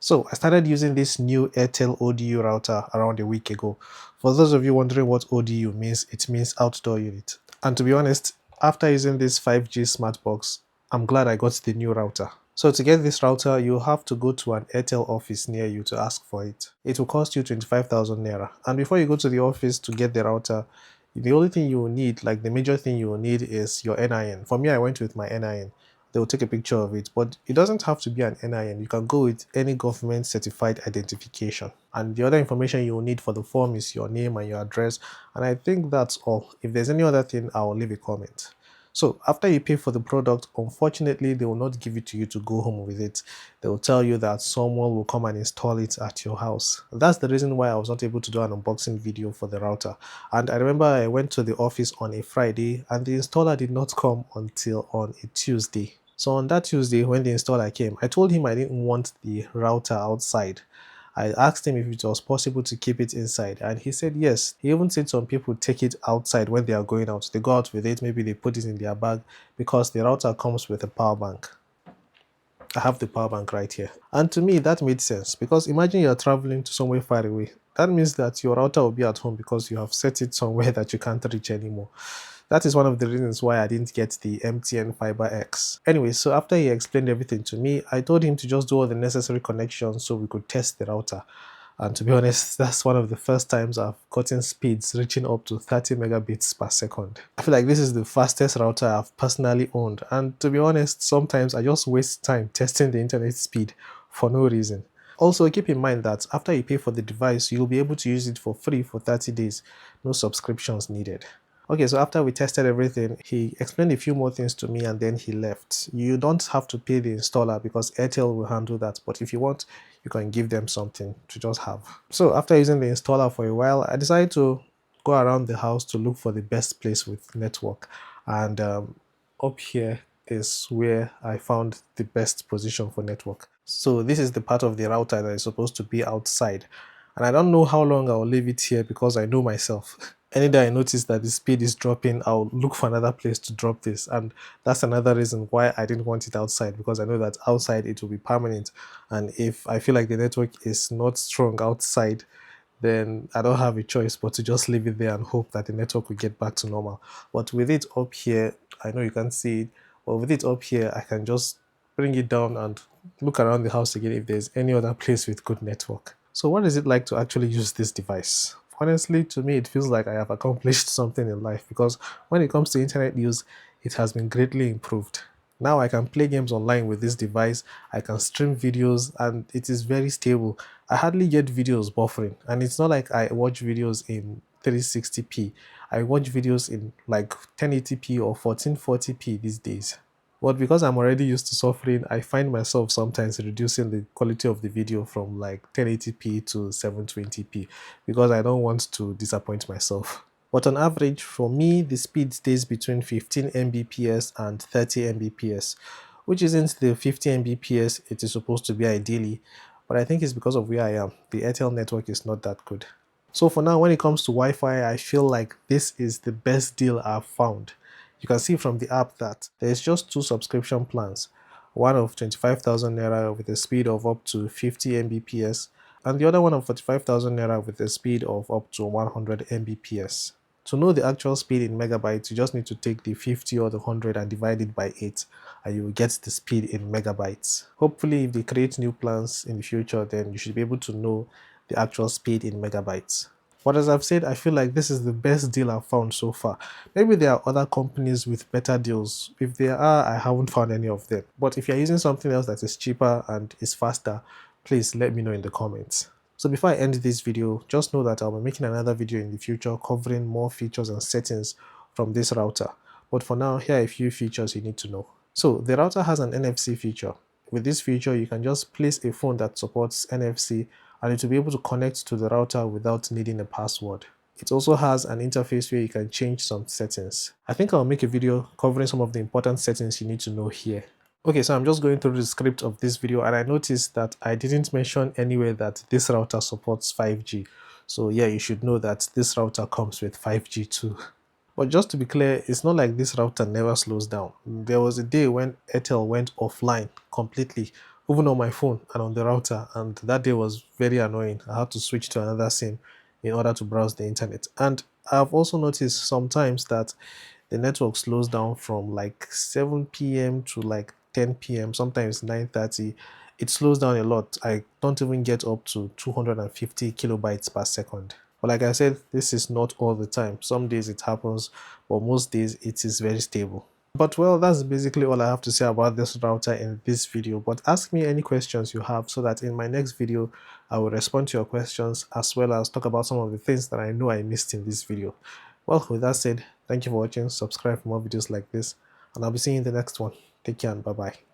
So I started using this new Airtel ODU router around a week ago. For those of you wondering what ODU means, it means outdoor unit. And to be honest, after using this 5G smart box, I'm glad I got the new router. So to get this router, you have to go to an Airtel office near you to ask for it. It will cost you 25,000 naira. And before you go to the office to get the router, the only thing you will need, like the major thing you will need, is your NIN. For me, I went with my NIN. They will take a picture of it, but it doesn't have to be an NIN. You can go with any government certified identification. And the other information you will need for the form is your name and your address. And I think that's all. If there's any other thing, I will leave a comment. So after you pay for the product, unfortunately, they will not give it to you to go home with it. They will tell you that someone will come and install it at your house. That's the reason why I was not able to do an unboxing video for the router. And I remember I went to the office on a Friday and the installer did not come until on a Tuesday. So on that Tuesday, when the installer came, I told him I didn't want the router outside. I asked him if it was possible to keep it inside, and he said yes. He even said some people take it outside when they are going out. They go out with it, maybe they put it in their bag, because the router comes with a power bank. I have the power bank right here. And to me, that made sense, because imagine you're traveling to somewhere far away. That means that your router will be at home because you have set it somewhere that you can't reach anymore. That is one of the reasons why I didn't get the MTN Fiber X. Anyway, so after he explained everything to me, I told him to just do all the necessary connections so we could test the router. And to be honest, that's one of the first times I've gotten speeds reaching up to 30 megabits per second. I feel like this is the fastest router I've personally owned. And to be honest, sometimes I just waste time testing the internet speed for no reason. Also, keep in mind that after you pay for the device, you'll be able to use it for free for 30 days. No subscriptions needed. Okay, so after we tested everything, he explained a few more things to me and then he left. You don't have to pay the installer because Airtel will handle that, but if you want, you can give them something to just have. So after using the installer for a while, I decided to go around the house to look for the best place with network. And up here is where I found the best position for network. So this is the part of the router that is supposed to be outside. And I don't know how long I'll leave it here because I know myself. Any day I notice that the speed is dropping, I'll look for another place to drop this. And that's another reason why I didn't want it outside, because I know that outside it will be permanent. And if I feel like the network is not strong outside, then I don't have a choice but to just leave it there and hope that the network will get back to normal. But with it up here, I know you can't see it, but with it up here, I can just bring it down and look around the house again if there's any other place with good network. So what is it like to actually use this device? Honestly, to me, it feels like I have accomplished something in life, because when it comes to internet use, it has been greatly improved. Now I can play games online with this device, I can stream videos, and it is very stable. I hardly get videos buffering, and it's not like I watch videos in 360p. I watch videos in like 1080p or 1440p these days. But because I'm already used to suffering, I find myself sometimes reducing the quality of the video from like 1080p to 720p because I don't want to disappoint myself. But on average, for me, the speed stays between 15 Mbps and 30 Mbps, which isn't the 50 Mbps it is supposed to be ideally, but I think it's because of where I am. The Airtel network is not that good. So for now, when it comes to Wi-Fi, I feel like this is the best deal I've found. You can see from the app that there's just two subscription plans, one of 25,000 naira with a speed of up to 50 Mbps, and the other one of 45,000 naira with a speed of up to 100 Mbps. To know the actual speed in megabytes, you just need to take the 50 or the 100 and divide it by 8, and you will get the speed in megabytes. Hopefully, if they create new plans in the future, then you should be able to know the actual speed in megabytes. But as I've said, I feel like this is the best deal I've found so far. Maybe there are other companies with better deals. If there are, I haven't found any of them. But if you're using something else that is cheaper and is faster, please let me know in the comments. So before I end this video, just know that I'll be making another video in the future covering more features and settings from this router. But for now, here are a few features you need to know. So the router has an NFC feature. With this feature, you can just place a phone that supports NFC and it will be able to connect to the router without needing a password. It also has an interface where you can change some settings. I think I'll make a video covering some of the important settings you need to know here. Okay, so I'm just going through the script of this video and I noticed that I didn't mention anywhere that this router supports 5G. So yeah, you should know that this router comes with 5G too. But just to be clear, it's not like this router never slows down. There was a day when Airtel went offline completely even on my phone and on the router, and that day was very annoying. I had to switch to another SIM in order to browse the internet. And I've also noticed sometimes that the network slows down from like 7 p.m. to like 10 p.m., sometimes 9:30. It slows down a lot. I don't even get up to 250 kilobytes per second. But like I said, this is not all the time. Some days it happens, but most days it is very stable. But well, that's basically all I have to say about this router in this video. But ask me any questions you have so that in my next video, I will respond to your questions as well as talk about some of the things that I know I missed in this video. Well, with that said, thank you for watching. Subscribe for more videos like this, and I'll be seeing you in the next one. Take care and bye-bye.